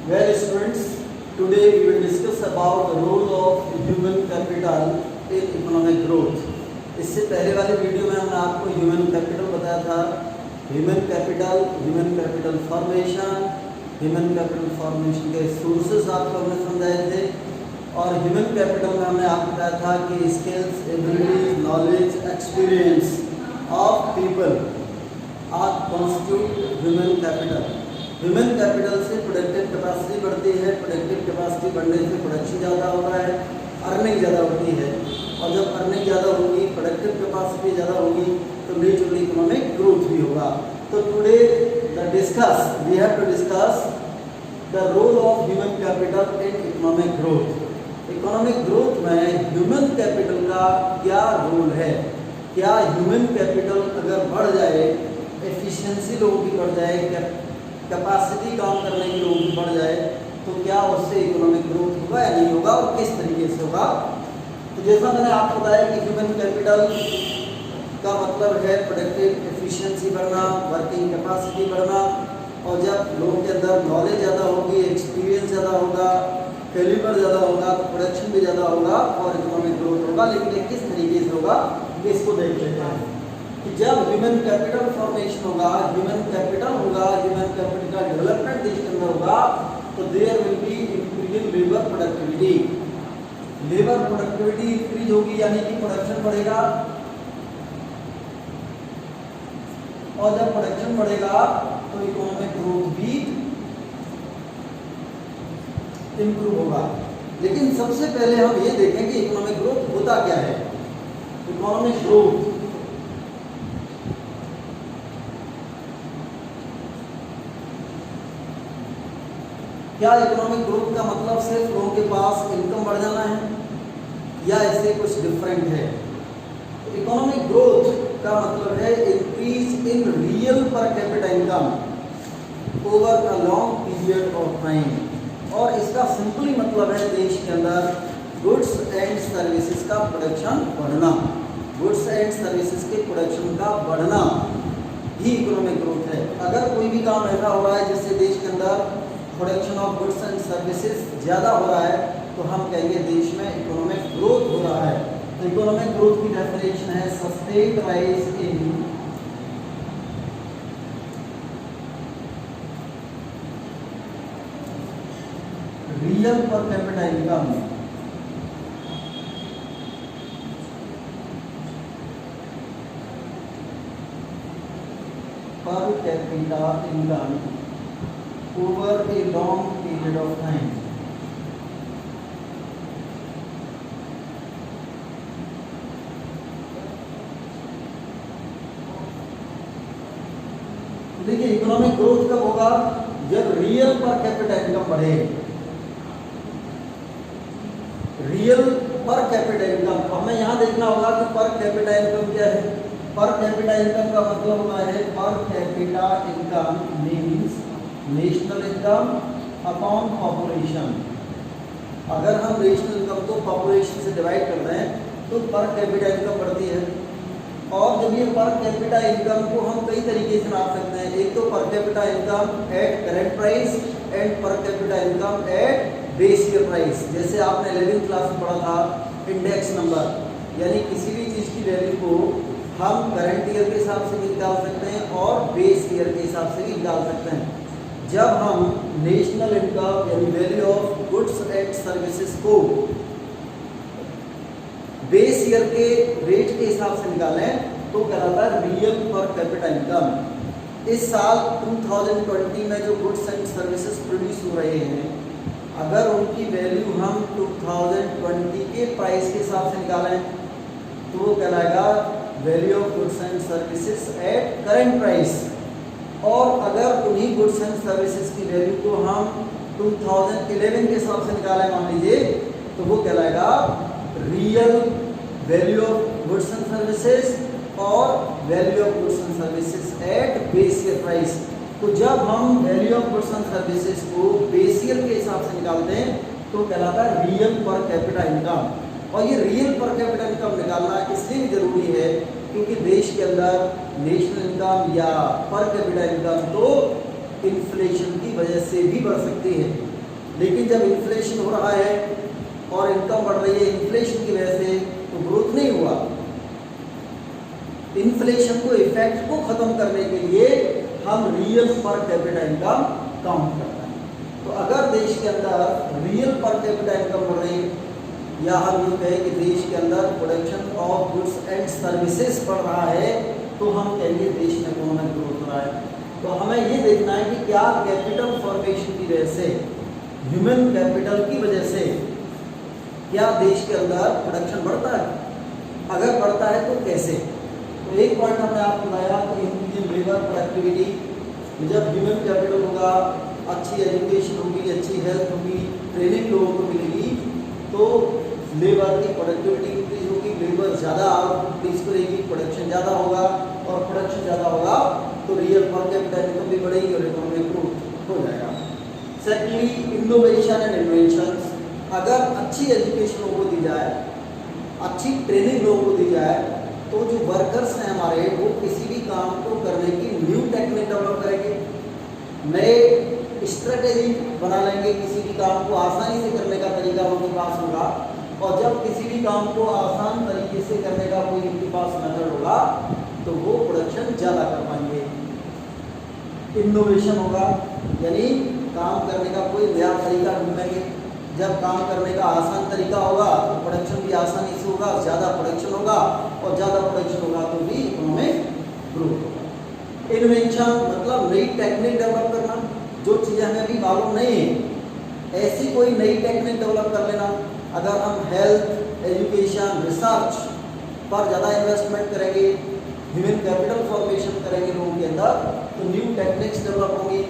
Well, students, today we will discuss about the role of human capital in economic growth. इससे पहले वाले video में हमने आपको ह्यूमन कैपिटल बताया था, ह्यूमन कैपिटल फॉर्मेशन के सोर्सेस आपको हमने समझाए थे, और ह्यूमन कैपिटल में हमने आपको बताया था कि skills, ability, knowledge, experience of people are constitute human capital. Human capital से प्रोडक्टिव कैपेसिटी बढ़ती है, प्रोडक्टिव कैपेसिटी बढ़ने से प्रोडक्शन ज़्यादा होता है, अर्निंग ज़्यादा होती है, और जब अर्निंग ज़्यादा होगी, प्रोडक्टिव कैपेसिटी ज़्यादा होगी, तो नेचुरली इकोनॉमिक ग्रोथ भी होगा। तो today we have to discuss the role of human capital in economic growth. Economic growth में ह्यूमन कैपिटल का क्या रोल है? क्या ह्यूमन कैपिटल अगर बढ़ जाए, एफिशिएंसी लोगों की बढ़ जाए, कैपेसिटी काम करने की लोगों की बढ़ जाए, तो क्या उससे इकोनॉमिक ग्रोथ होगा या नहीं होगा, और किस तरीके से होगा? तो जैसा मैंने आपको बताया कि ह्यूमन कैपिटल का मतलब है प्रोडक्टिव एफिशिएंसी बढ़ना, वर्किंग कैपेसिटी बढ़ना, और जब लोगों के अंदर नॉलेज ज़्यादा होगी, एक्सपीरियंस ज़्यादा होगा, कैलिबर ज़्यादा होगा, तो प्रोडक्शन भी ज़्यादा होगा और इकोनॉमिक ग्रोथ होगा। लेकिन ये किस तरीके से होगा, इसको देख लेते हैं कि जब ह्यूमन कैपिटल फॉर्मेशन होगा, ह्यूमन कैपिटल का डेवलपमेंट देश के अंदर होगा, तो there will be increase in labour productivity. Labour productivity increase होगी, यानी कि प्रोडक्शन बढ़ेगा, और जब प्रोडक्शन बढ़ेगा तो इकोनॉमिक ग्रोथ भी इंप्रूव होगा। लेकिन सबसे पहले हम ये देखें कि इकोनॉमिक ग्रोथ होता क्या है। इकोनॉमिक ग्रोथ क्या इकोनॉमिक ग्रोथ का मतलब सिर्फ लोगों के पास इनकम बढ़ जाना है, या इससे कुछ डिफरेंट है? इकोनॉमिक ग्रोथ का मतलब है इंक्रीज इन रियल पर capita income over a long period of time, और इसका सिंपली मतलब है देश के अंदर गुड्स एंड सर्विसेज का प्रोडक्शन बढ़ना। गुड्स एंड सर्विसेज के प्रोडक्शन का बढ़ना ही इकोनॉमिक ग्रोथ है। अगर कोई भी काम ऐसा हो रहा है जिससे देश के अंदर production of goods and services ज़्यादा हो रहा है, तो हम कहेंगे देश में इकोनॉमिक ग्रोथ हो रहा है। तो इकोनॉमिक ग्रोथ की डेफिनेशन है सस्टेन्ड राइज इन रियल पर capita income over a long period of time। देखिए, इकोनॉमिक ग्रोथ कब होगा? जब रियल पर कैपिटा इनकम बढ़े। रियल पर कैपिटा इनकम, तो हमें यहाँ देखना होगा कि पर कैपिटा इनकम क्या है। पर कैपिटा इनकम का मतलब होता है पर capita income means national income upon population. अगर हम नेशनल इनकम को पॉपुलेशन से डिवाइड करते हैं तो पर कैपिटा इनकम बढ़ती है। और जब ये पर कैपिटा इनकम को हम कई तरीके से नाप सकते हैं। एक तो पर capita income eight current price and पर capita income eight base year price. जैसे आपने 11th क्लास में पढ़ा था इंडेक्स नंबर, यानी किसी भी चीज़ की वैल्यू को हम करंट ईयर के हिसाब से भी निकाल सकते हैं और बेस ईयर के हिसाब से भी निकाल सकते हैं। जब हम नेशनल इनकम यानी value of goods and services को बेस ईयर के रेट के हिसाब से निकालें तो कहलाता है रियल पर कैपिटा इनकम। इस साल 2020 में जो गुड्स एंड सर्विसेज प्रोड्यूस हो रहे हैं, अगर उनकी वैल्यू हम 2020 के प्राइस के हिसाब से निकालें तो वो कहलाएगा value of goods and services eight current price. और अगर उन्हीं गुड्स एंड सर्विसेज की वैल्यू को हम 2011 के हिसाब से निकालें मान लीजिए, तो वो कहलाएगा real value of goods and services और value of goods and services at base year price. तो जब हम value of goods and services को बेस ईयर के हिसाब से निकालते हैं तो कहलाता है रियल पर कैपिटा इनकम। और ये रियल पर कैपिटा इनकम निकालना इसलिए भी जरूरी है क्योंकि देश के अंदर नेशनल इनकम या पर कैपिटा इनकम तो इन्फ्लेशन की वजह से भी बढ़ सकती है। लेकिन जब इन्फ्लेशन हो रहा है और इनकम बढ़ रही है इन्फ्लेशन की वजह से, तो ग्रोथ नहीं हुआ। इन्फ्लेशन को इफेक्ट को खत्म करने के लिए हम रियल पर कैपिटा इनकम काउंट करते हैं। तो अगर देश के अंदर रियल पर कैपिटा इनकम बढ़ रही है, या हम ये कहें कि देश के अंदर production of goods and services बढ़ रहा है, तो हम कहेंगे देश में इकोनॉमिक ग्रोथ हो रहा है। तो हमें ये देखना है कि क्या कैपिटल फॉर्मेशन की वजह से, ह्यूमन कैपिटल की वजह से क्या देश के अंदर प्रोडक्शन बढ़ता है, अगर बढ़ता है तो कैसे। तो एक पॉइंट हमने आपको बताया कि इंडियन लेबर प्रोडक्टिविटी, जब ह्यूमन कैपिटल होगा, अच्छी एजुकेशन होगी, अच्छी हेल्थ होगी, ट्रेनिंग लोगों को मिलेगी, तो लेबर की प्रोडक्टिविटी इंक्रीज होगी, लेबर ज़्यादा आउटपुट प्लीज करेगी, प्रोडक्शन ज़्यादा होगा, और प्रोडक्शन ज़्यादा होगा तो रियल पर कैपिटा इनकम भी बढ़ेगी और इकोनॉमिक ग्रोथ हो जाएगा। सेकेंडली, इनोवेशन एंड इन्वेंशंस, अगर अच्छी एजुकेशन लोगों को दी जाए, अच्छी ट्रेनिंग लोगों को दी जाए, तो जो वर्कर्स हैं हमारे, वो किसी भी काम को करने की न्यू टेक्निक डेवलप करेंगे, नए स्ट्रेटेजी बना लेंगे, किसी भी काम को आसानी से करने का तरीका उनके पास होगा, और जब किसी भी काम को आसान तरीके से करने का कोई उनके पास मेथड होगा, तो वो प्रोडक्शन ज़्यादा कर पाएंगे। इनोवेशन होगा, यानी काम करने का कोई नया तरीका ढूंढेंगे। जब काम करने का आसान तरीका होगा तो प्रोडक्शन भी आसानी से होगा, ज़्यादा प्रोडक्शन होगा, और ज़्यादा प्रोडक्शन होगा तो भी इकोनॉमिक ग्रोथ होगा। इन्वेंशन मतलब नई टेक्निक डेवलप करना, जो चीज़ें हमें अभी मालूम नहीं है, ऐसी कोई नई टेक्निक डेवलप कर लेना। अगर हम हेल्थ, एजुकेशन, रिसर्च पर ज़्यादा इन्वेस्टमेंट करेंगे, ह्यूमन कैपिटल फॉर्मेशन करेंगे लोगों के अंदर, तो न्यू टेक्निक्स डेवलप होंगी,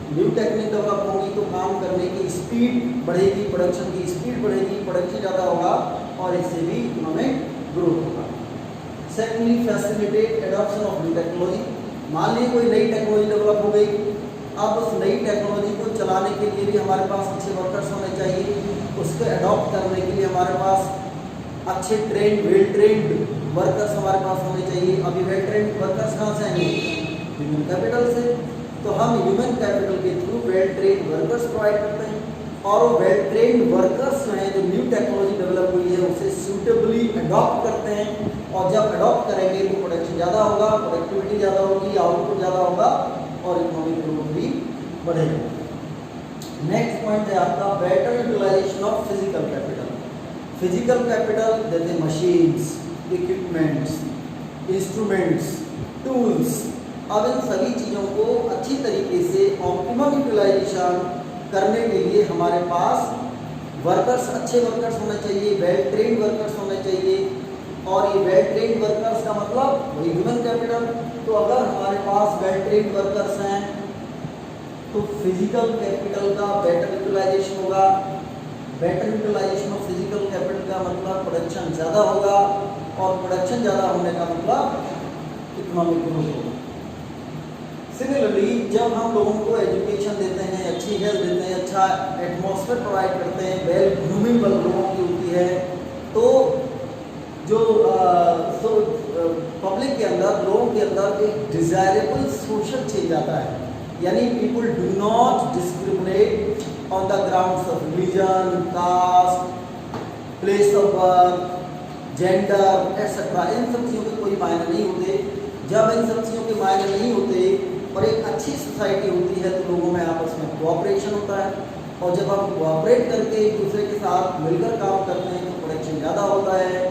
न्यू टेक्निक डेवलप होंगी तो काम करने की स्पीड बढ़ेगी, प्रोडक्शन की स्पीड बढ़ेगी, प्रोडक्शन ज़्यादा होगा, और इससे भी इकोनॉमिक ग्रोथ होगा। Secondly, facilitate adoption of new technology, मान लीजिए कोई नई टेक्नोलॉजी डेवलप हो गई, अब उस नई टेक्नोलॉजी को चलाने के लिए भी हमारे पास अच्छे वर्कर्स होने चाहिए, उसको एडॉप्ट करने के लिए हमारे पास अच्छे ट्रेंड, वेल ट्रेंड वर्कर्स हमारे पास होने चाहिए। अभी वेल ट्रेंड वर्कर्स कहाँ से आएंगे? ह्यूमन कैपिटल से। तो हम ह्यूमन कैपिटल के through well trained workers provide करते हैं, और वो वेल ट्रेंड वर्कर्स जो हैं, जो न्यू टेक्नोलॉजी डेवलप हुई है, उसे सूटेबली अडॉप्ट करते हैं, और जब अडॉप्ट करेंगे तो प्रोडक्शन ज़्यादा होगा, प्रोडक्टिविटी ज़्यादा होगी, आउटपुट ज़्यादा होगा, और इकोनॉमिक ग्रोथ भी बढ़ेगा। नेक्स्ट पॉइंट है आपका better utilisation of physical capital. Physical capital जैसे मशीन्स, इक्विपमेंट्स, इंस्ट्रूमेंट्स, टूल्स, अब इन सभी चीज़ों को अच्छी तरीके से ऑप्टिमम यूटिलाइजेशन करने के लिए हमारे पास वर्कर्स, अच्छे वर्कर्स होने चाहिए, वेल ट्रेन्ड वर्कर्स होने चाहिए, और ये वेल ट्रेन्ड वर्कर्स का मतलब वही ह्यूमन कैपिटल। तो अगर हमारे पास वेल ट्रेन्ड वर्कर्स हैं तो फिजिकल कैपिटल का बेटर यूटिलाइजेशन होगा। Better utilisation of physical capital का मतलब प्रोडक्शन ज़्यादा होगा, और प्रोडक्शन ज़्यादा होने का मतलब इकोनॉमिक ग्रोथ होगा। सिमिलरली, जब हम लोगों को एजुकेशन देते हैं, अच्छी हेल्थ देते हैं, अच्छा एटमॉस्फेयर प्रोवाइड करते हैं, वेल ग्रूमिंग लोगों की होती है, तो जो पब्लिक के अंदर, लोगों के अंदर एक डिज़ायरेबल सोशल चेंज आता है, यानी people do not discriminate on the grounds of religion, caste, place of work, gender etcetera. इन सब चीज़ों के कोई मायने नहीं होते। जब इन सब चीज़ों के मायने नहीं होते और एक अच्छी सोसाइटी होती है, तो लोगों में आपस में कोऑपरेशन होता है, और जब हम कोऑपरेट करके एक दूसरे के साथ मिलकर काम करते हैं तो प्रोडक्शन ज़्यादा होता है,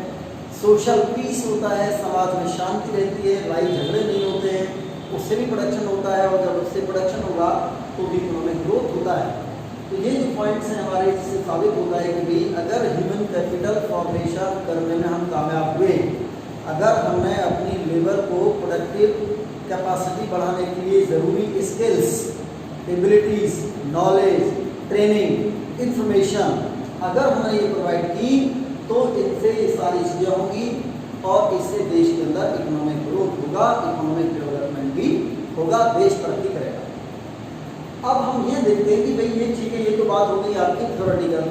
सोशल पीस होता है, समाज में शांति रहती है, लड़ाई झगड़े नहीं होते हैं, उससे भी प्रोडक्शन होता है, और जब उससे प्रोडक्शन होगा तो भी इकोनॉमिक ग्रोथ होता है। तो ये जो पॉइंट्स हैं हमारे, इससे साबित होता है कि भाई अगर ह्यूमन कैपिटल फॉर्मेशन करने में हम कामयाब हुए, अगर हमने अपनी लेबर को प्रोडक्टिव कैपेसिटी बढ़ाने के लिए ज़रूरी skills, abilities, knowledge, training, information अगर हमने ये प्रोवाइड की, तो इनसे ये सारी चीज़ें होंगी, और इससे देश के अंदर इकोनॉमिक ग्रोथ होगा, इकोनॉमिक डेवलपमेंट भी होगा, देश तरक्की करेगा। अब हम ये देखते हैं कि भाई ये ठीक है, ये तो बात हो गई आपकी थ्योरेटिकल,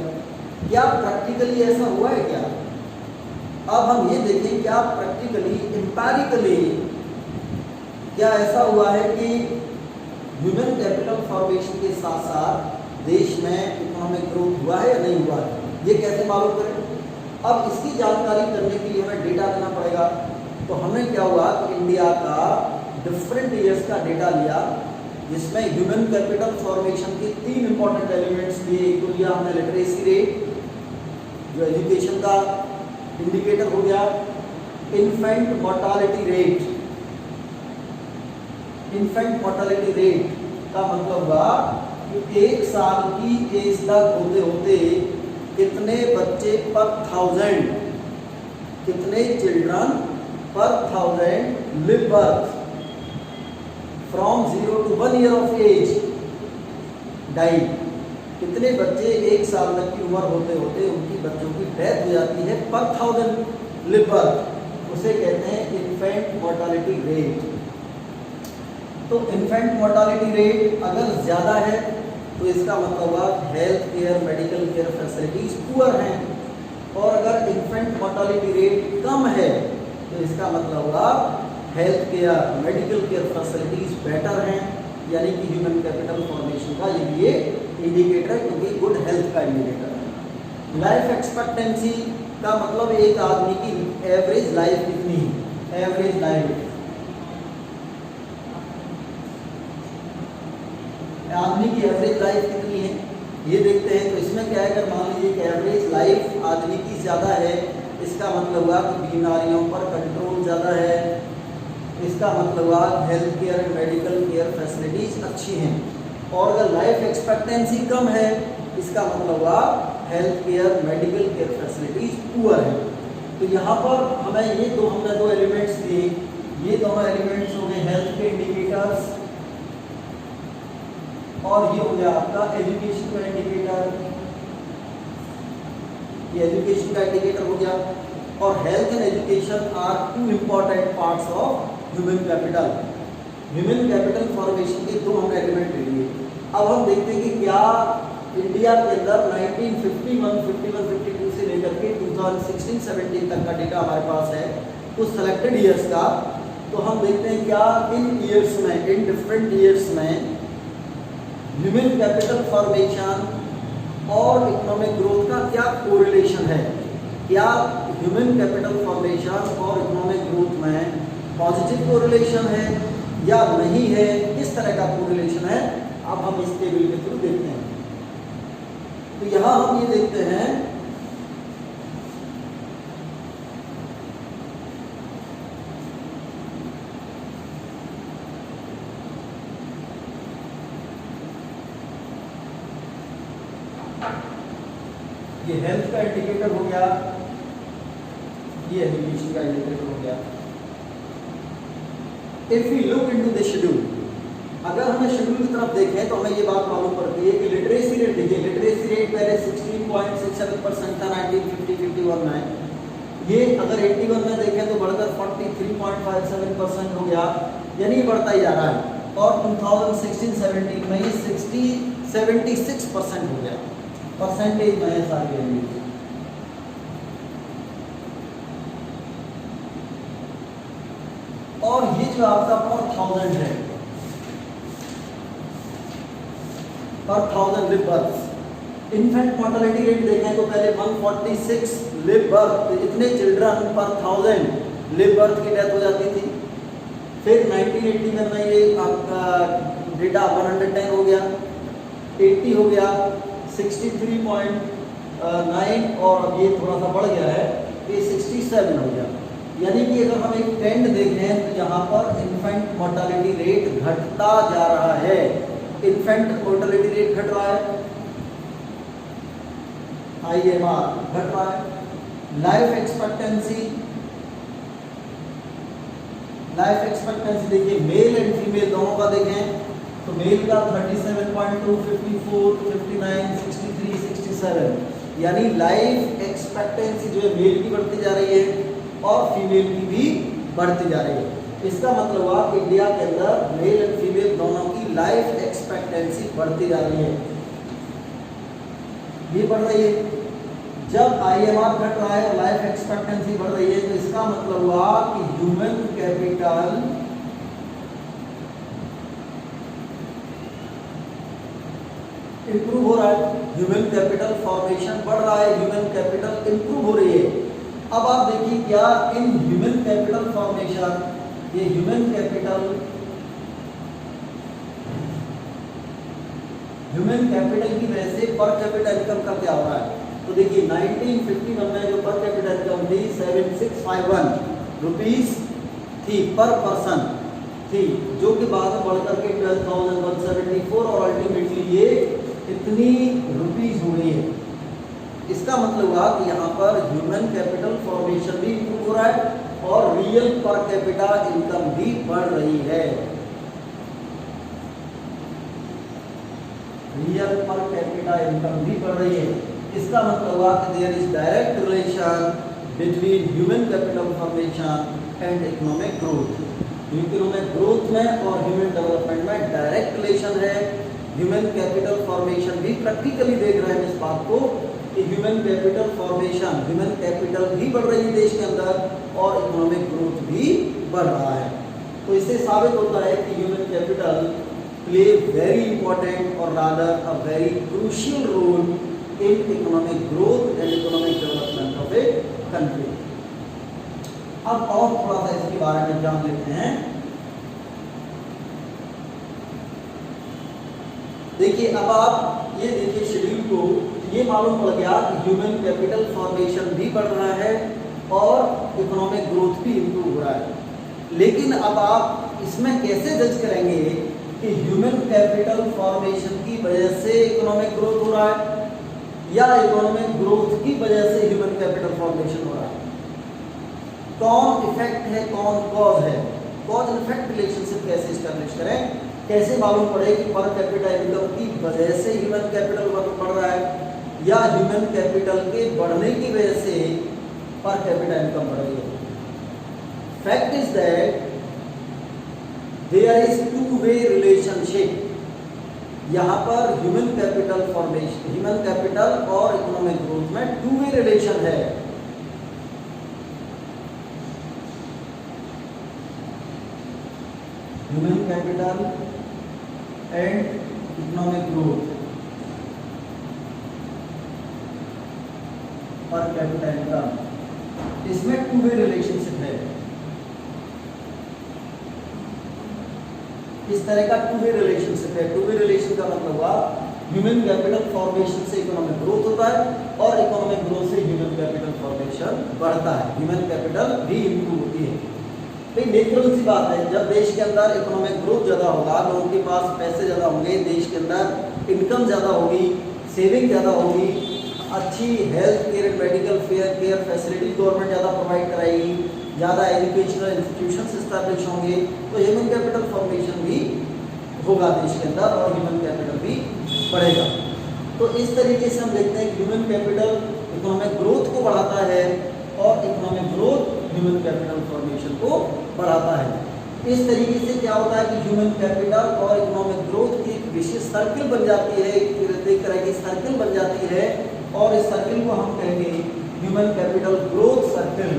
क्या प्रैक्टिकली ऐसा हुआ है क्या? अब हम ये देखें क्या प्रैक्टिकली, एम्पैरिकली क्या ऐसा हुआ है कि ह्यूमन कैपिटल फॉर्मेशन के साथ साथ देश में इकोनॉमिक ग्रोथ हुआ है या नहीं हुआ है, ये कैसे मालूम करें। अब इसकी जानकारी करने के लिए हमें डेटा देना पड़ेगा। तो हमने क्या हुआ कि इंडिया का डिफरेंट ईयर्स का डेटा लिया, जिसमें ह्यूमन कैपिटल फॉर्मेशन के 3 इंपॉर्टेंट एलिमेंट्स लिए। एक तो लिया हमने लिटरेसी रेट, जो एजुकेशन का इंडिकेटर हो गया, infant mortality rate. Infant mortality rate का मतलब हुआ कि 1 साल की एज तक होते होते कितने बच्चे पर 1000, कितने चिल्ड्रन पर 1000 live birth from 0 to 1 year of age die. कितने बच्चे 1 साल तक की उम्र होते होते उनकी बच्चों की डेथ हो जाती है पर 1000 लिव बर्थ, उसे कहते हैं इन्फेंट मोर्टालिटी रेट। तो इन्फेंट मोर्टालिटी रेट अगर ज़्यादा है तो इसका मतलब हुआ health care medical care facilities poor हैं, और अगर इन्फेंट मोर्टालिटी रेट कम है तो इसका मतलब हुआ health care medical care facilities better हैं, यानी कि ह्यूमन कैपिटल फॉर्मेशन का ये भी इंडिकेटर है, क्योंकि गुड हेल्थ का इंडिकेटर है। लाइफ एक्सपेक्टेंसी का मतलब एक आदमी की एवरेज लाइफ कितनी है, एवरेज लाइफ आदमी की एवरेज लाइफ कितनी है ये देखते हैं। तो इसमें क्या है, अगर मान लीजिए कि एवरेज लाइफ आदमी की ज़्यादा है, इसका मतलब हुआ कि बीमारियों पर कंट्रोल ज़्यादा है, इसका मतलब हुआ health care and medical care facilities अच्छी हैं। और अगर लाइफ एक्सपेक्टेंसी कम है, इसका मतलब हुआ health care medical care facilities poor है। तो यहाँ पर हमें हमने दो एलिमेंट्स दिए, ये दोनों एलिमेंट्स हो गए हेल्थ के इंडिकेटर्स, और ये हो गया आपका एजुकेशन का इंडिकेटर, ये एजुकेशन का इंडिकेटर हो गया। और health and education are 2 important parts of human capital. Human capital formation के 2 हमने एलिमेंट ले लिए। अब हम देखते हैं कि क्या इंडिया के अंदर 1951, 51, 52 से लेकर के 2016-17 तक का डेटा हमारे पास है, कुछ सेलेक्टेड ईयर्स का। तो हम देखते हैं क्या इन ईयर्स में, इन डिफरेंट ईयर्स में ह्यूमन कैपिटल फॉर्मेशन और इकोनॉमिक ग्रोथ का क्या कोरिलेशन है, क्या ह्यूमन कैपिटल फॉर्मेशन और इकोनॉमिक ग्रोथ में पॉजिटिव कोरिलेशन है या नहीं है, किस तरह का कोरिलेशन है, अब हम इस टेबल के थ्रू देखते हैं। तो यहाँ हम ये देखते हैं ये हेल्थ का इंडिकेटर हो गया, ये एजुकेशन का इंडिकेटर हो गया। If we look into the schedule, अगर हमें शेड्यूल की तरफ देखें तो हमें ये बात मालूम पड़ती है कि लिटरेसी रेट देखिए, लिटरेसी रेट पहले 16.67% था 1950-51 में, ये अगर 81 में देखें तो बढ़कर 43.57% हो गया, यानी बढ़ता ही जा रहा है। और 2016-17 में ये 76% हो गया, परसेंटेज में है सारी वैल्यूज। और ये जो आपका पर 1000 है, पर 1000 live birth. Infant mortality rate देखें तो पहले 146 लिव बर्थ, इतने चिल्ड्रन पर 1000 लिव बर्थ की डेथ हो जाती थी। फिर 1981 में ये आपका डेटा 110 हो गया, 80 हो गया, 63.9, और अब ये थोड़ा सा बढ़ गया है, ये 67 हो गया। यानी कि अगर हम एक ट्रेंड देखें तो यहाँ पर इन्फेंट मोर्टालिटी रेट घटता जा रहा है, इन्फेंट मोर्टालिटी रेट घट रहा है, IMR घट रहा है। लाइफ एक्सपेक्टेंसी देखिए, मेल एंड फीमेल दोनों का देखें तो मेल का 37.2, 54, 59, 63, 67, यानी लाइफ एक्सपेक्टेंसी जो है मेल की बढ़ती जा रही है और फीमेल की भी बढ़ती जा रही है। इसका मतलब हुआ कि इंडिया के अंदर मेल एंड फीमेल दोनों की लाइफ एक्सपेक्टेंसी बढ़ती जा रही है, ये बढ़ रही है। जब IMR घट रहा है और लाइफ एक्सपेक्टेंसी बढ़ रही है तो इसका मतलब हुआ कि ह्यूमन कैपिटल इम्प्रूव हो रहा है, ह्यूमन कैपिटल फॉर्मेशन बढ़ रहा है, ह्यूमन कैपिटल इम्प्रूव हो रही है। अब आप देखिए क्या इन ह्यूमन कैपिटल फॉर्मेशन, ये ह्यूमन कैपिटल की वजह से पर कैपिटा इनकम का क्या हो रहा है। तो देखिए 1951 में जो पर कैपिटा इनकम थी 7651 रुपीज थी पर पर्सन थी, जो कि बाद में बढ़कर के 12,174 और अल्टीमेटली ये इतनी रुपीज हो गई है। इसका मतलब हुआ कि यहाँ पर ह्यूमन कैपिटल फॉर्मेशन भी इम्प्रूव हो रहा है और रियल पर कैपिटा इनकम भी बढ़ रही है। रियल पर कैपिटा इनकम भी बढ़ रही है। इसका मतलब हुआ कि there is direct relation between human capital formation and economic growth. Economic growth में और ह्यूमन डेवलपमेंट में डायरेक्ट रिलेशन है। ह्यूमन कैपिटल फॉर्मेशन भी प्रैक्टिकली देख रहे हैं इस बात को कि human capital formation, human capital भी बढ़ रही है देश के अंदर और इकोनॉमिक ग्रोथ भी बढ़ रहा है। तो इससे साबित होता है कि human capital play very important और rather a very crucial role in economic growth and economic development of a country. अब और थोड़ा सा इसके बारे में जान लेते हैं। देखिए अब आप ये देखिए शेड्यूल को, ये मालूम पड़ गया कि ह्यूमन कैपिटल फॉर्मेशन भी बढ़ रहा है और इकोनॉमिक ग्रोथ भी इम्प्रूव हो रहा है। लेकिन अब आप इसमें कैसे जज करेंगे कि ह्यूमन कैपिटल फॉर्मेशन की वजह से इकोनॉमिक ग्रोथ हो रहा है या इकोनॉमिक ग्रोथ की वजह से ह्यूमन कैपिटल फॉर्मेशन हो रहा है। कौन इफेक्ट है, कौन कॉज है, कॉज एंड इफेक्ट रिलेशनशिप कैसे एस्टैब्लिश करें, कैसे मालूम पड़े कि पर कैपिटा इनकम की वजह से ह्यूमन कैपिटल बढ़ रहा है या ह्यूमन कैपिटल के बढ़ने की वजह से पर कैपिटा इनकम बढ़ रही है। Fact is that there is two way relationship. यहाँ पर human capital formation, human capital और इकोनॉमिक ग्रोथ में टू वे रिलेशन है। Human capital and economic growth per capita income, इसमें टू वे रिलेशनशिप है। इस तरह का टू वे रिलेशनशिप है। टू वे रिलेशन का मतलब हुआ ह्यूमन कैपिटल फॉर्मेशन से इकोनॉमिक ग्रोथ होता है और इकोनॉमिक ग्रोथ से ह्यूमन कैपिटल फॉर्मेशन बढ़ता है, ह्यूमन कैपिटल भी इम्प्रूव होती है। भाई नेचुरल सी बात है, जब देश के अंदर इकोनॉमिक ग्रोथ ज़्यादा होगा, लोगों के पास पैसे ज़्यादा होंगे, देश के अंदर इनकम ज़्यादा होगी, सेविंग ज़्यादा होगी, अच्छी health care and medical care facility government ज़्यादा प्रोवाइड कराएगी, ज़्यादा एजुकेशनल इंस्टीट्यूशन इस्टेब्लिश होंगे, तो ह्यूमन कैपिटल फॉर्मेशन भी होगा देश के अंदर और ह्यूमन कैपिटल भी बढ़ेगा। तो इस तरीके से हम देखते हैं कि ह्यूमन कैपिटल इकोनॉमिक ग्रोथ को बढ़ाता है और economic growth human capital formation को बढ़ाता है। इस तरीके से क्या होता है कि ह्यूमन कैपिटल और इकोनॉमिक ग्रोथ की एक विशेष सर्किल बन जाती है, एक तरह की सर्किल बन जाती है और इस सर्किल को हम कहेंगे ह्यूमन कैपिटल ग्रोथ सर्किल।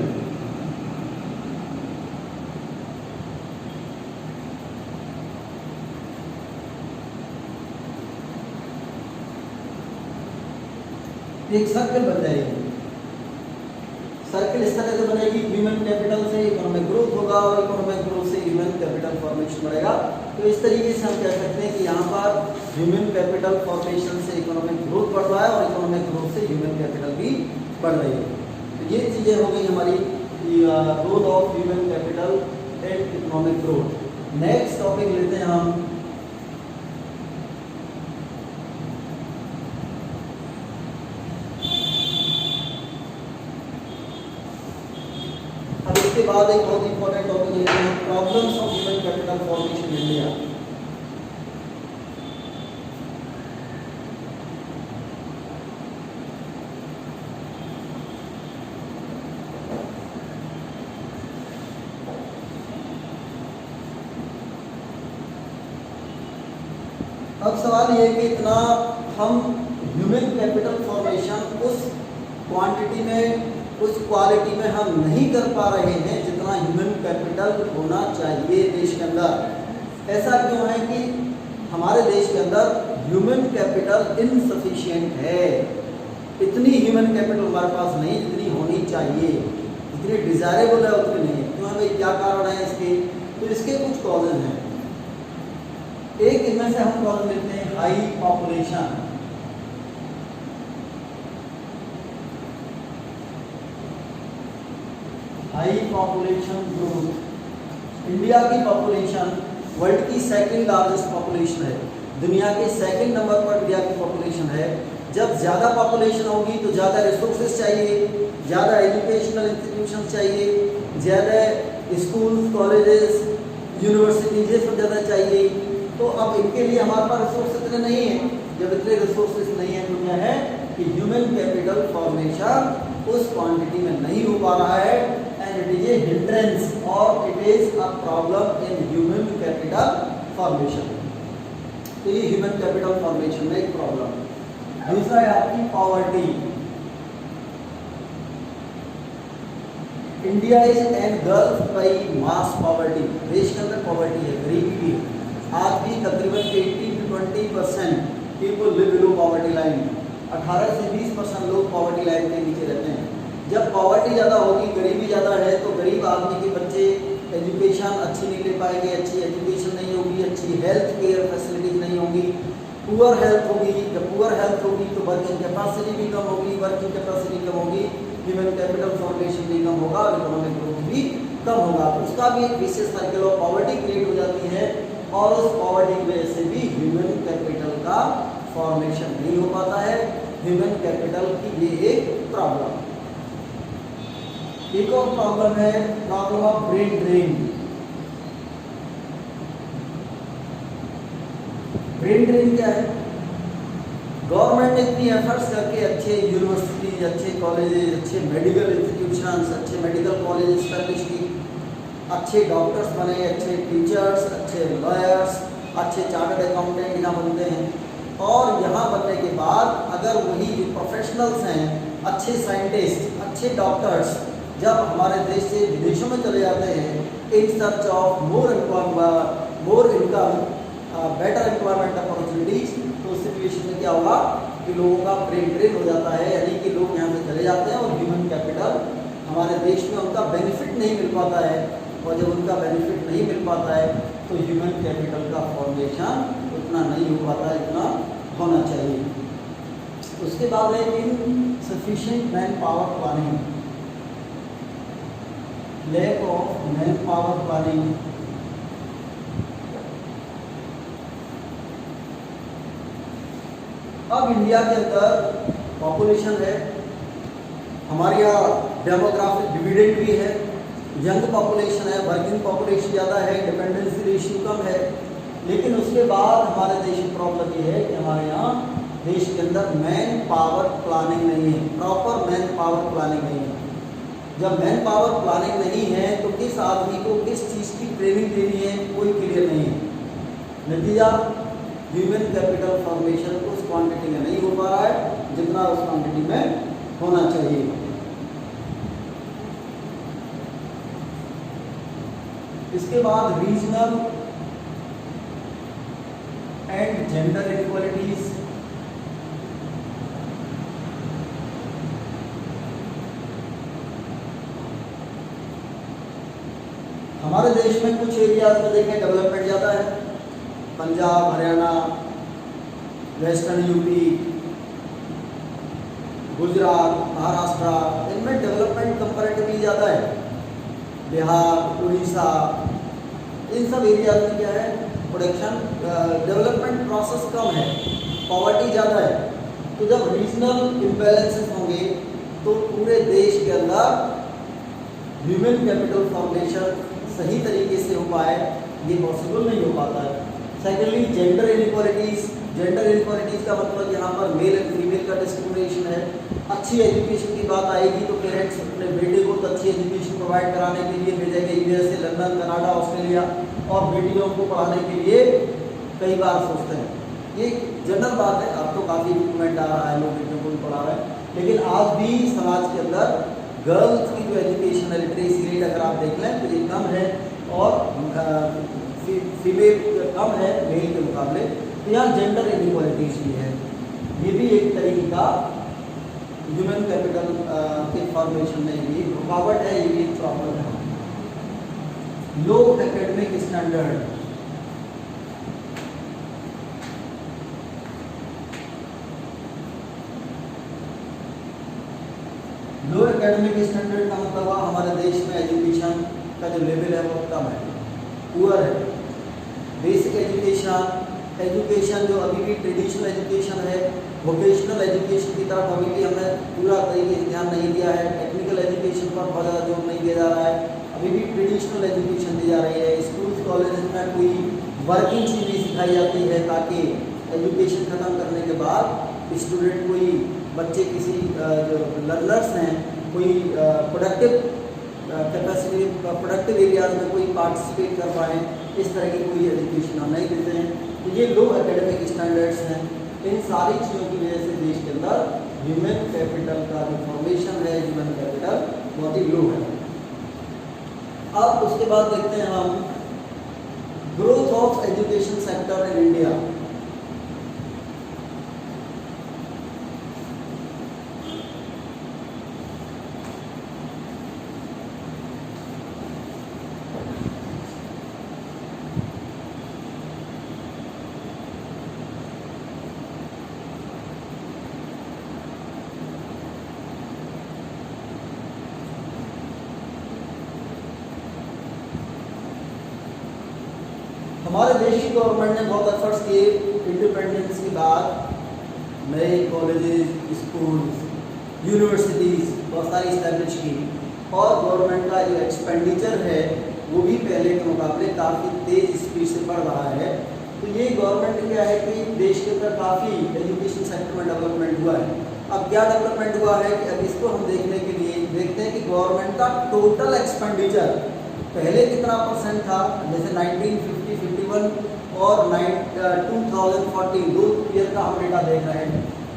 एक सर्किल बन जाएगी। सर्किल इस तरह से बनेगी, ह्यूमन कैपिटल से इकोनॉमिक ग्रोथ होगा और इकोनॉमिक ग्रोथ से ह्यूमन कैपिटल फॉर्मेशन बढ़ेगा। तो इस तरीके से हम कह सकते हैं कि यहाँ पर ह्यूमन कैपिटल फॉर्मेशन से इकोनॉमिक ग्रोथ बढ़ रहा है और इकोनॉमिक ग्रोथ से ह्यूमन कैपिटल भी बढ़ रही है। तो ये चीज़ें हो गई हमारी growth of human capital and economic growth. Next topic लेते हैं हम के बाद एक बहुत इंपॉर्टेंट टॉपिक लेते हैं problems of human capital formation in India. अब सवाल ये कि इतना हम ह्यूमन कैपिटल फॉर्मेशन उस क्वांटिटी में, उस क्वालिटी में हम नहीं कर पा रहे हैं जितना ह्यूमन कैपिटल होना चाहिए देश के अंदर। ऐसा क्यों है कि हमारे देश के अंदर ह्यूमन कैपिटल इनसफिशिएंट है, इतनी ह्यूमन कैपिटल हमारे पास नहीं जितनी होनी चाहिए, जितनी डिजायरेबल है उतनी नहीं है। तो हमें क्या कारण है इसके? तो इसके कुछ कॉजेज हैं। एक इनमें से हम कॉज लेते हैं high population. High population growth. India की पॉपुलेशन वर्ल्ड की सेकंड लार्जेस्ट पॉपुलेशन है, दुनिया के सेकंड नंबर पर इंडिया की पॉपुलेशन है। जब ज़्यादा पॉपुलेशन होगी तो ज़्यादा रिसोर्सेज चाहिए, ज़्यादा एजुकेशनल इंस्टीट्यूशन चाहिए, ज़्यादा स्कूल्स, कॉलेजेस, यूनिवर्सिटीज ये सब ज़्यादा चाहिए। तो अब इनके लिए हमारे पास रिसोर्स इतने नहीं है। जब इतने रिसोर्सेज नहीं है तो क्या है कि ह्यूमन कैपिटल फॉर्मेशन उस क्वांटिटी में नहीं हो पा रहा है, and it is a hindrance और it is a problem in human capital formation. तो ये ह्यूमन कैपिटल फॉर्मेशन में एक प्रॉब्लम। दूसरा है आपकी poverty. India is engulfed by mass poverty. देश के अंदर पॉवर्टी है, गरीबी भी है। आज भी तकरीबन 18 to 20% people live below poverty line. 18 से 20% लोग पॉवर्टी लाइन के नीचे रहते हैं। जब पॉवर्टी ज़्यादा होगी, गरीबी ज़्यादा है, तो गरीब आदमी के बच्चे एजुकेशन अच्छी नहीं ले पाएंगे, अच्छी एजुकेशन नहीं होगी, अच्छी हेल्थ केयर फैसिलिटीज नहीं होगी, पुअर हेल्थ होगी। जब पुअर हेल्थ होगी तो वर्किंग कैपेसिटी भी कम होगी, वर्किंग कैपेसिटी कम होगी, ह्यूमन कैपिटल फॉर्मेशन भी कम होगा, इकोनॉमिक ग्रोथ भी कम होगा। उसका भी एक विशेष सर्कल ऑफ पॉवर्टी क्रिएट हो जाती है, और उस पॉवर्टी की वजह से भी ह्यूमन कैपिटल का फॉर्मेशन नहीं हो पाता है। ह्यूमन कैपिटल की ये एक प्रॉब्लम। एक और प्रॉब्लम है problem of brain drain. Brain drain क्या है? गवर्नमेंट ने इतनी एफर्ट्स करके अच्छे यूनिवर्सिटीज, अच्छे कॉलेजेस, अच्छे मेडिकल इंस्टीट्यूशंस, अच्छे मेडिकल कॉलेज एस्टैब्लिश की, अच्छे डॉक्टर्स बने, अच्छे टीचर्स, अच्छे लॉयर्स, अच्छे चार्टर्ड अकाउंटेंट यहाँ बनते हैं। और यहाँ बनने के बाद अगर वही जो प्रोफेशनल्स हैं, अच्छे साइंटिस्ट, अच्छे डॉक्टर्स, जब हमारे देश से विदेशों में चले जाते हैं in search of more income, better employment opportunities, तो उस सिचुएशन में क्या होगा कि लोगों का ब्रेन ड्रेन हो जाता है, यानी कि लोग यहाँ से चले जाते हैं और ह्यूमन कैपिटल हमारे देश में उनका बेनिफिट नहीं मिल पाता है। और जब उनका बेनिफिट नहीं मिल पाता है तो ह्यूमन कैपिटल का फॉर्मेशन उतना नहीं हो पाता है जितना होना चाहिए। उसके बाद है insufficient manpower planning, lack of manpower planning. अब इंडिया के अंदर पॉपुलेशन है, हमारे यहाँ डेमोग्राफिक डिविडेंड भी है, यंग पॉपुलेशन है, वर्किंग पॉपुलेशन ज़्यादा है, डिपेंडेंसी रेशियो कम है। लेकिन उसके बाद हमारे देश की प्रॉब्लम ये है कि हमारे यहाँ देश के अंदर मैन पावर प्लानिंग नहीं है, प्रॉपर मैन पावर प्लानिंग नहीं है। जब मैन पावर प्लानिंग नहीं है तो किस आदमी को किस चीज़ की ट्रेनिंग देनी है कोई क्लियर नहीं है। नतीजा ह्यूमन कैपिटल फॉर्मेशन उस क्वांटिटी में नहीं हो पा रहा है जितना उस क्वांटिटी में होना चाहिए। इसके बाद रीजनल एंड जेंडर इनइक्वालिटीज। हमारे देश में कुछ एरियाज में देखें डेवलपमेंट ज़्यादा है, पंजाब, हरियाणा, वेस्टर्न यूपी, गुजरात, महाराष्ट्र, इनमें डेवलपमेंट कंपैरेटिवली ज़्यादा है। बिहार, उड़ीसा, इन सब एरियाज में क्या है प्रोडक्शन डेवलपमेंट प्रोसेस कम है, पॉवर्टी ज़्यादा है। तो जब रीजनल इम्बैलेंसेस होंगे तो पूरे देश के अंदर ह्यूमन कैपिटल फॉर्मेशन सही तरीके से हो पाए ये पॉसिबल नहीं हो पाता है। Secondly gender inequalities. Gender inequalities का मतलब यहाँ पर मेल एंड फीमेल का डिस्क्रिमिनेशन है। अच्छी एजुकेशन की बात आएगी तो पेरेंट्स अपने बेटे को तो अच्छी एजुकेशन प्रोवाइड कराने के लिए भेजेंगे यूएसए, लंदन, कनाडा, ऑस्ट्रेलिया, और बेटियों को पढ़ाने के लिए कई बार सोचते हैं। ये जनरल बात है, अब तो काफ़ी इम्प्रूवमेंट आ रहा है, लोग बेटियों को भी पढ़ा रहे हैं, लेकिन आज भी समाज के अंदर गर्ल्स की जो एजुकेशन लिटरेसी रेट अगर आप देख लें तो ये कम है और फीमेल कम है मेल के मुकाबले। तो यहाँ जेंडर इनइक्वालिटीज भी है, ये भी एक तरीके का ह्यूमन कैपिटल के फॉर्मेशन में भी रुकावट है, ये भी एक प्रॉब्लम है। लो एकेडमिक स्टैंडर्ड, लो एकेडमिक स्टैंडर्ड का मतलब हमारे देश में एजुकेशन का जो लेवल है वो कम है, पुअर है। बेसिक एजुकेशन जो अभी भी ट्रेडिशनल एजुकेशन है, वोकेशनल एजुकेशन की तरफ अभी भी हमें पूरा तरीके से ध्यान नहीं दिया है। टेक्निकल एजुकेशन पर बहुत ज़्यादा जोर नहीं दिया जा रहा है, अभी भी ट्रेडिशनल एजुकेशन दी जा रही है। स्कूल कॉलेज में कोई वर्किंग चीज़ नहीं सिखाई जाती है ताकि एजुकेशन ख़त्म करने के बाद स्टूडेंट कोई बच्चे किसी जो लर्नर्स हैं कोई प्रोडक्टिव कैपेसिटी प्रोडक्टिव एरियाज में कोई पार्टिसिपेट कर पाएँ, इस तरह की कोई एजुकेशन हम नहीं देते हैं। तो ये लो एकेडमिक स्टैंडर्ड्स हैं। इन सारी चीज़ों की वजह से देश के अंदर ह्यूमन कैपिटल का जो फॉर्मेशन है, ह्यूमन कैपिटल बहुत ही लो है। अब उसके बाद देखते हैं हम growth of education sector in India. हमारे देश की गवर्नमेंट ने बहुत एफर्ट्स किए इंडिपेंडेंस के बाद, नए कॉलेजेस, स्कूल्स, यूनिवर्सिटीज़ बहुत सारी इस्टेब्लिश की, और गवर्नमेंट का जो एक्सपेंडिचर है वो भी पहले के मुकाबले काफ़ी तेज़ स्पीड से बढ़ रहा है। तो ये गवर्नमेंट क्या है कि देश के अंदर काफ़ी एजुकेशन सेक्टर में डेवलपमेंट हुआ है। अब क्या डेवलपमेंट हुआ है कि अब इसको हम देखने के लिए देखते हैं कि गवर्नमेंट का टोटल एक्सपेंडिचर पहले कितना परसेंट था। जैसे 1950, 51 और 2014 दो ईयर का हम डेटा देख रहे हैं,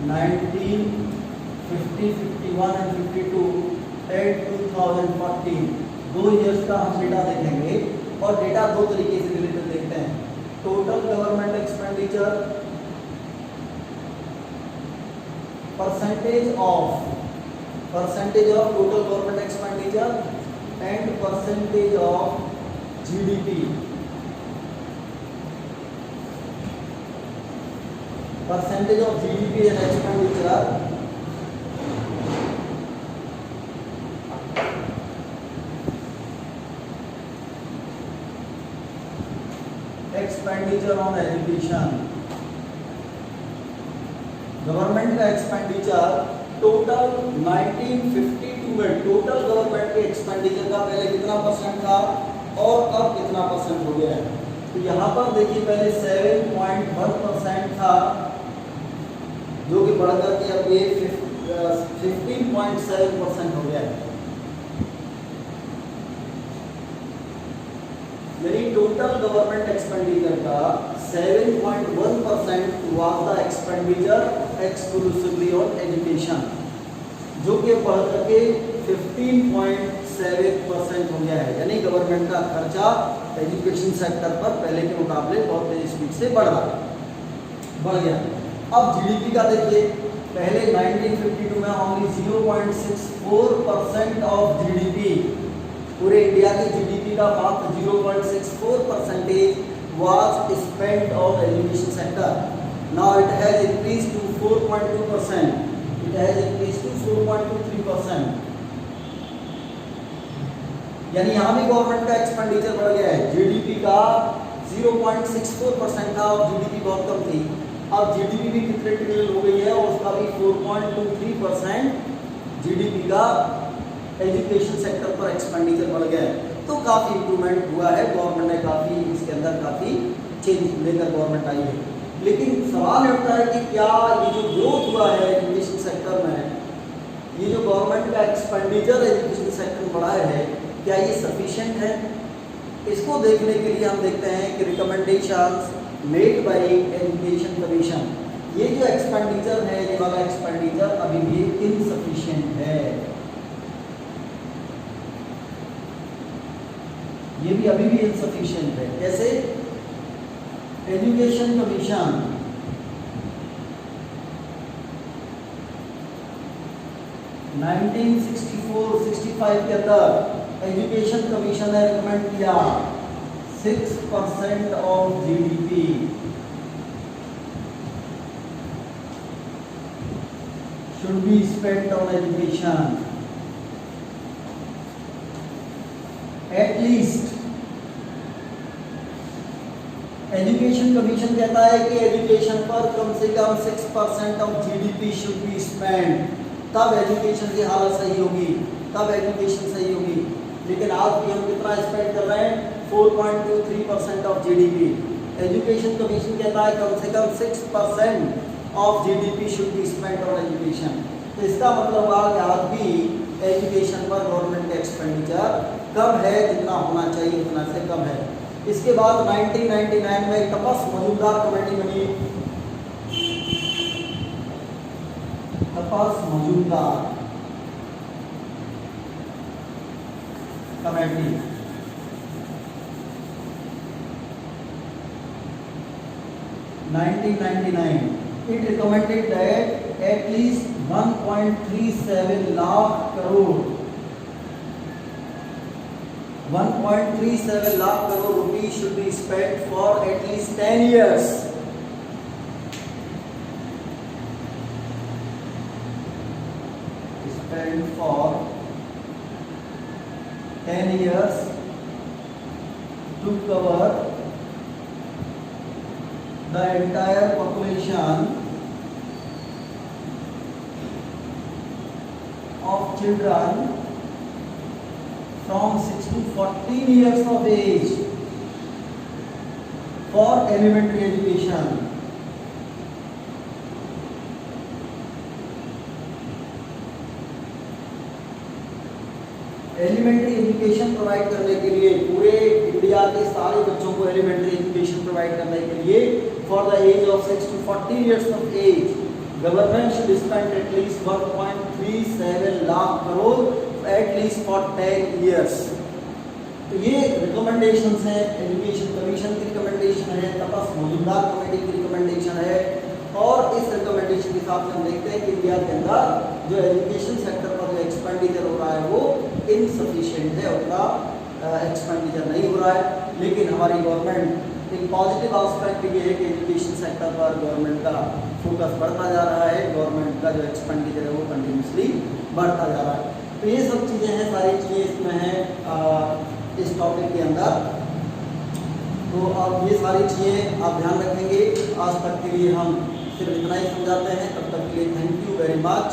1950, 51 एंड 52 एंड 2014 दो ईयर्स का हम डेटा देखेंगे। और डेटा दो तरीके से रिलेटेड देखते हैं, total government expenditure, percentage of total government expenditure and percentage of GDP, percentage of GDP and expenditure, expenditure on education। Government का एक्सपेंडिचर टोटल 1952 में टोटल गवर्नमेंट के एक्सपेंडिचर का पहले कितना परसेंट था और अब कितना परसेंट हो गया है। तो यहाँ पर देखिए पहले 7.1% था जो कि बढ़कर के अब ये 15.7% हो गया है। यानी टोटल गवर्नमेंट एक्सपेंडिचर का 7.1% was the expenditure exclusively on education, जो कि बढ़ करके 15.7% हो गया है। यानी गवर्नमेंट का खर्चा एजुकेशन सेक्टर पर पहले के मुकाबले बहुत तेज स्पीड से बढ़ गया। अब जीडीपी का देखिए, पहले 1952 में ओनली 0.64% ऑफ जीडीपी, पूरे इंडिया की जीडीपी का मात्र 0.64% was spent on education sector. Now it has increased to 4.2%. It has increased to 4.23%. यानी यहाँ भी गवर्नमेंट का एक्सपेंडिचर बढ़ गया है। जीडीपी का 0.64% था और जीडीपी बहुत कम थी। अब जीडीपी भी कितने ट्रिलियन हो गई है और उसका भी 4.23% जीडीपी का एजुकेशन सेक्टर पर एक्सपेंडिचर बढ़ गया है। तो काफ़ी इम्प्रूवमेंट हुआ है, गवर्नमेंट ने काफ़ी इसके अंदर काफ़ी चेंज लेकर गवर्नमेंट आई है। लेकिन सवाल उठता है कि क्या ये जो ग्रोथ हुआ है एजुकेशन सेक्टर में, ये जो गवर्नमेंट का एक्सपेंडिचर एजुकेशन सेक्टर में बढ़ा है, क्या ये सफिशिएंट है? इसको देखने के लिए हम देखते हैं कि recommendations made by education commission, ये जो एक्सपेंडिचर है, ये वाला एक्सपेंडिचर अभी भी इनसफिशिएंट है। ये भी अभी भी इनसफिशिएंट है। कैसे? एजुकेशन कमीशन 1964-65 के अंदर एजुकेशन कमीशन ने रिकमेंड किया 6% of GDP should be spent on education. At least education commission कहता है कि एजुकेशन पर कम से कम 6% of GDP should be spend, तब एजुकेशन की हालत सही होगी, तब एजुकेशन सही होगी। लेकिन आज भी हम कितना स्पेंड कर रहे हैं? 4.23% ऑफ जीडीपी। एजुकेशन कमीशन कहता है कम से कम 6% of GDP should be spent on education. तो इसका मतलब हुआ कि आज भी एजुकेशन पर गवर्नमेंट का एक्सपेंडिचर कम है, जितना होना चाहिए उतना से कम है। इसके बाद 1999 में तपस मजूमदार कमेटी बनी, Tapas Majumdar committee. It recommended that at least 1.37 lakh crore 1.37 lakh crore rupees should be spent for at least 10 years. Spent for 10 years to cover the entire population of children from 6 to 14 years of age for elementary education. Elementary education provide करने के लिए, पूरे India के सारे बच्चों को elementary education provide करने के लिए for the age of 6 to 14 years of age, government should spend at least 1.37 lakh crore at least for 10 years। तो ये रिकमेंडेशंस हैं, एजुकेशन कमीशन की रिकमेंडेशन है, तपस मजूमदार कमेटी की रिकमेंडेशन है। और इस रिकमेंडेशन के हिसाब से हम देखते हैं कि इंडिया के अंदर जो एजुकेशन सेक्टर पर जो एक्सपेंडिचर हो रहा है वो इनसफिशिएंट है, उतना एक्सपेंडिचर नहीं हो रहा है। लेकिन हमारी गवर्नमेंट, एक पॉजिटिव एस्पेक्ट ये है कि एजुकेशन सेक्टर पर गवर्नमेंट का फोकस बढ़ता जा रहा है, गवर्नमेंट का जो एक्सपेंडिचर है वो कंटिन्यूसली बढ़ता जा रहा है। तो ये सब चीज़ें हैं, सारी चीज़ें इसमें हैं इस टॉपिक के अंदर। तो अब ये सारी चीज़ें आप ध्यान रखेंगे। आज तक के लिए हम सिर्फ इतना ही समझाते हैं, तब तक के लिए थैंक यू वेरी मच।